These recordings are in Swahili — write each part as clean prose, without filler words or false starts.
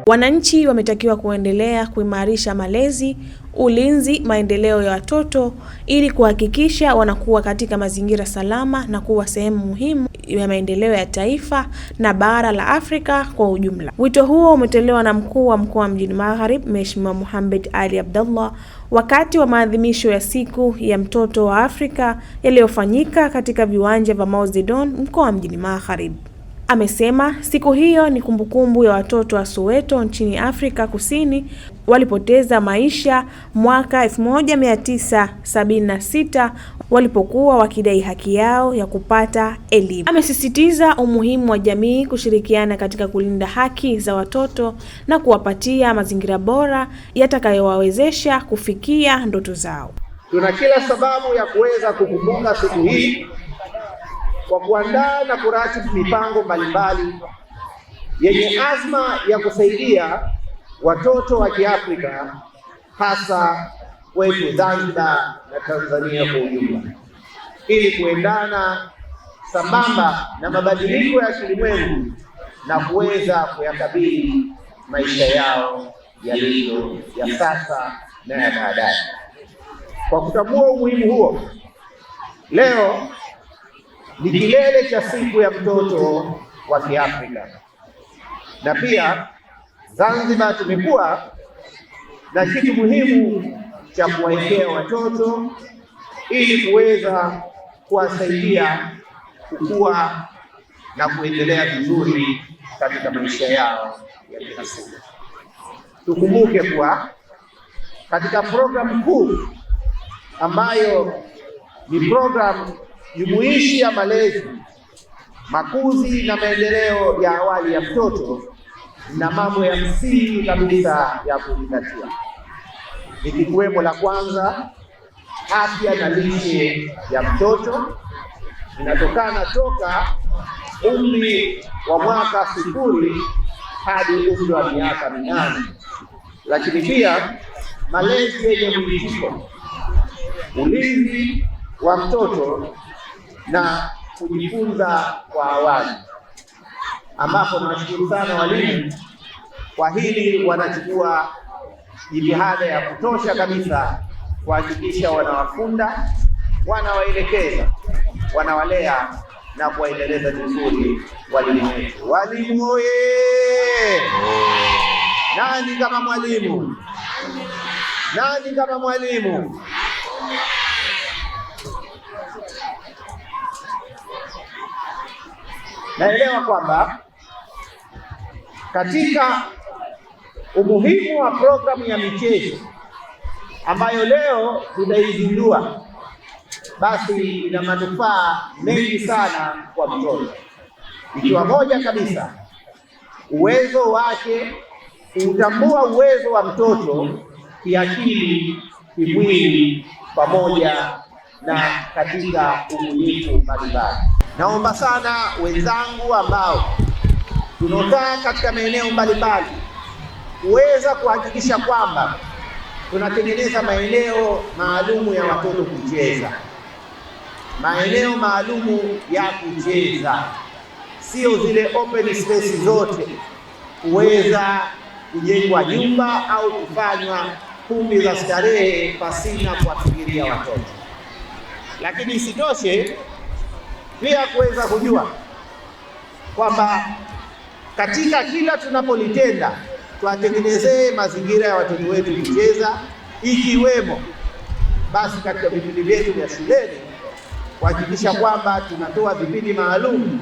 Wananchi wametakiwa kuendelea kuimarisha malezi, ulinzi, maendeleo ya watoto ili kuhakikisha wanakuwa katika mazingira salama na kuwa sehemu muhimu ya maendeleo ya taifa na bara la Afrika kwa ujumla. Wito huo umetolewa na mkuu wa mkoa Mjini Magharibi, Mheshimiwa Mohamed Ali Abdallah, wakati wa maadhimisho ya siku ya mtoto wa Afrika yaliyofanyika katika viwanja vya Mao Zedong mkoa Mjini Magharibi. Amesema siku hiyo ni kumbukumbu ya watoto wa Soweto nchini Afrika Kusini walipoteza maisha mwaka 1976 walipokuwa wakidai haki yao ya kupata elimu. Amesisitiza umuhimu wa jamii kushirikiana katika kulinda haki za watoto na kuwapatia mazingira bora yatakayowawezesha kufikia ndoto zao. Tuna kila sababu ya kuweza kukumbuka siku hii kwa kuandaa na kuratibu mipango mbalimbali yenye azma ya kusaidia watoto wa Kiafrika, hasa wetu Zanzibar na Tanzania kwa ujumla, ili kuendana sambamba na mabadiliko ya kilimwengu na kuweza kuyakabili maisha yao yaliyo ya sasa na ya baadaye. Kwa kutambua umuhimu huo, leo ni kilele cha siku ya mtoto wa Kiafrika, na pia Zanzibar tumekuwa na kitu muhimu cha kuwaekea watoto ili kuweza kuwasaidia kukua na kuendelea vizuri katika maisha yao ya kila siku. Tukumbuke kuwa katika programu kuu ambayo ni programu jumuishi ya malezi, makuzi na maendeleo ya awali ya mtoto na mambo ya msingi kabisa ya kuzingatia, ikiwemo la kwanza, afya na lishe ya mtoto inatokana toka umri wa mwaka 0 hadi umri wa miaka 8, lakini pia malezi yenye mwitikio, ulinzi wa mtoto na kujifunza kwa awali, ambapo tunashukuru sana walimu kwa hili, wanachukua jitihada ya kutosha kabisa kuhakikisha wanawafunda, wanawaelekeza, wanawalea na kuwaendeleza vizuri walimu wetu. Walimu oye! Nani kama mwalimu? Nani kama mwalimu? Naelewa kwamba katika umuhimu wa programu ya michezo ambayo leo tunaizindua, basi ina manufaa mengi sana kwa mtoto, ikiwa moja kabisa uwezo wake, kutambua uwezo wa mtoto kiakili, kimwili, pamoja na katika ubunifu mbalimbali. Naomba sana wenzangu ambao tunakaa katika maeneo mbalimbali kuweza kuhakikisha kwamba tunatengeneza maeneo maalumu ya watoto kucheza, maeneo maalumu ya kucheza, sio zile open space zote kuweza kujengwa nyumba au kufanywa kumbi za starehe pasina kuwafikiria watoto. Lakini isitoshe pia kuweza kujua kwamba katika kila tunapolitenda tuwatengenezee mazingira ya watoto wetu kucheza, ikiwemo basi katika vipindi vyetu vya shuleni kuhakikisha kwamba tunatoa vipindi maalum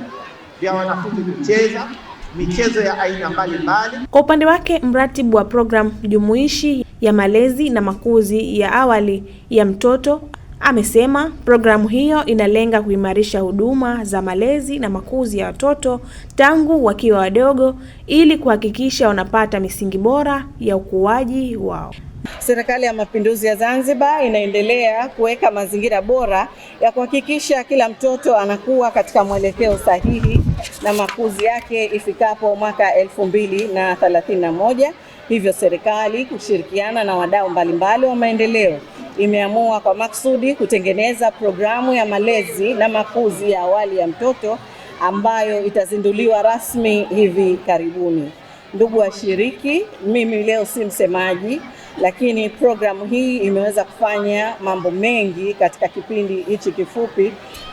vya wanafunzi kucheza michezo ya aina mbalimbali. Kwa upande wake, mratibu wa programu jumuishi ya malezi na makuzi ya awali ya mtoto amesema programu hiyo inalenga kuimarisha huduma za malezi na makuzi ya watoto tangu wakiwa wadogo ili kuhakikisha wanapata misingi bora ya ukuaji wao. Serikali ya Mapinduzi ya Zanzibar inaendelea kuweka mazingira bora ya kuhakikisha kila mtoto anakuwa katika mwelekeo sahihi na makuzi yake ifikapo mwaka 2031. Hivyo serikali kushirikiana na wadau mbalimbali wa maendeleo imeamua kwa maksudi kutengeneza programu ya malezi na makuzi ya awali ya mtoto ambayo itazinduliwa rasmi hivi karibuni. ndugu washiriki, mimi leo si msemaji, lakini programu hii imeweza kufanya mambo mengi katika kipindi hichi kifupi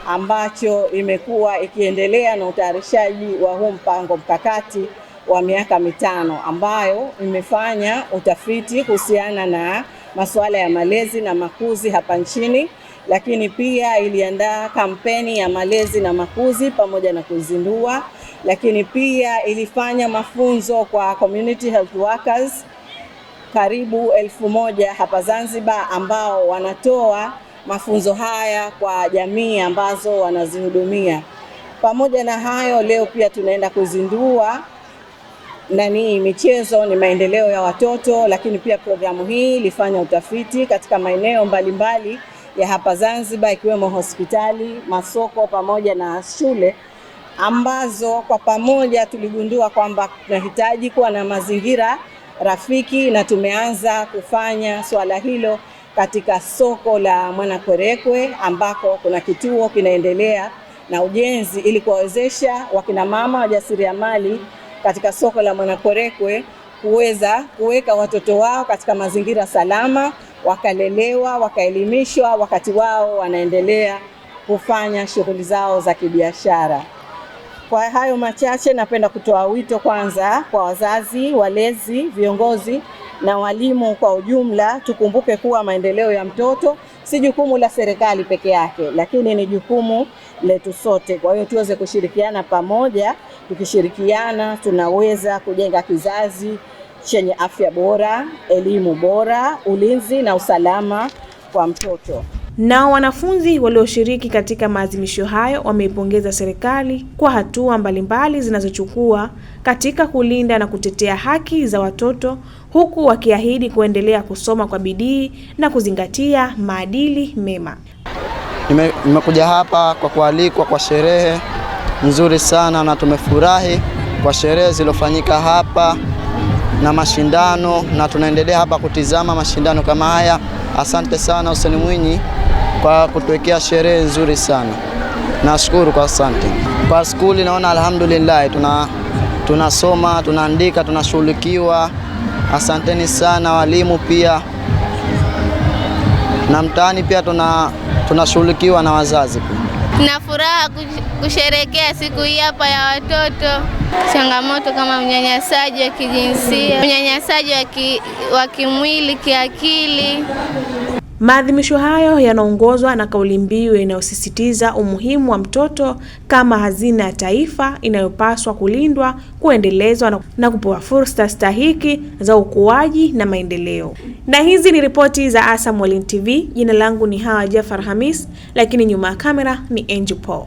ambacho imekuwa ikiendelea na utayarishaji wa huu mpango mkakati wa miaka 5 ambayo imefanya utafiti kuhusiana na masuala ya malezi na makuzi hapa nchini, lakini pia iliandaa kampeni ya malezi na makuzi pamoja na kuzindua, lakini pia ilifanya mafunzo kwa community health workers karibu 1000 hapa Zanzibar ambao wanatoa mafunzo haya kwa jamii ambazo wanazihudumia. Pamoja na hayo, leo pia tunaenda kuzindua michezo ni maendeleo ya watoto, lakini pia programu hii ilifanya utafiti katika maeneo mbalimbali ya hapa Zanzibar ikiwemo hospitali, masoko pamoja na shule ambazo kwa pamoja tuligundua kwamba tunahitaji kuwa na mazingira rafiki, na tumeanza kufanya swala hilo katika soko la Mwanakwerekwe ambako kuna kituo kinaendelea na ujenzi ili kuwawezesha wakina mama wajasiriamali katika soko la Mwanakwerekwe kuweza kuweka watoto wao katika mazingira salama, wakalelewa, wakaelimishwa wakati wao wanaendelea kufanya shughuli zao za kibiashara. Kwa hayo machache, napenda kutoa wito kwanza kwa wazazi, walezi, viongozi na walimu kwa ujumla. Tukumbuke kuwa maendeleo ya mtoto si jukumu la serikali peke yake, lakini ni jukumu letu sote. Kwa hiyo tuweze kushirikiana pamoja. Tukishirikiana tunaweza kujenga kizazi chenye afya bora, elimu bora, ulinzi na usalama kwa mtoto. Nao wanafunzi walioshiriki katika maadhimisho hayo wameipongeza serikali kwa hatua mbalimbali zinazochukua katika kulinda na kutetea haki za watoto, huku wakiahidi kuendelea kusoma kwa bidii na kuzingatia maadili mema. Nimekuja hapa kwa kualikwa kwa sherehe nzuri sana, na tumefurahi kwa sherehe zilizofanyika hapa na mashindano, na tunaendelea hapa kutizama mashindano kama haya. Asante sana Hussein Mwinyi kwa kutuwekea sherehe nzuri sana. Nashukuru kwa asante. Kwa skuli naona alhamdulillah tunasoma, tunaandika, tunashughulikiwa. Asanteni sana walimu pia. Na mtaani pia tunashughulikiwa na wazazi pia. Tuna furaha kusherehekea siku hii hapa ya watoto. Changamoto kama unyanyasaji wa kijinsia, unyanyasaji wa kimwili, kiakili. Maadhimisho hayo yanaongozwa na kauli mbiu inayosisitiza umuhimu wa mtoto kama hazina ya taifa inayopaswa kulindwa, kuendelezwa na kupewa fursa stahiki za ukuaji na maendeleo. Na hizi ni ripoti za ASAM Online TV. Jina langu ni Hawa Jafar Hamis, lakini nyuma ya kamera ni Angel Paul.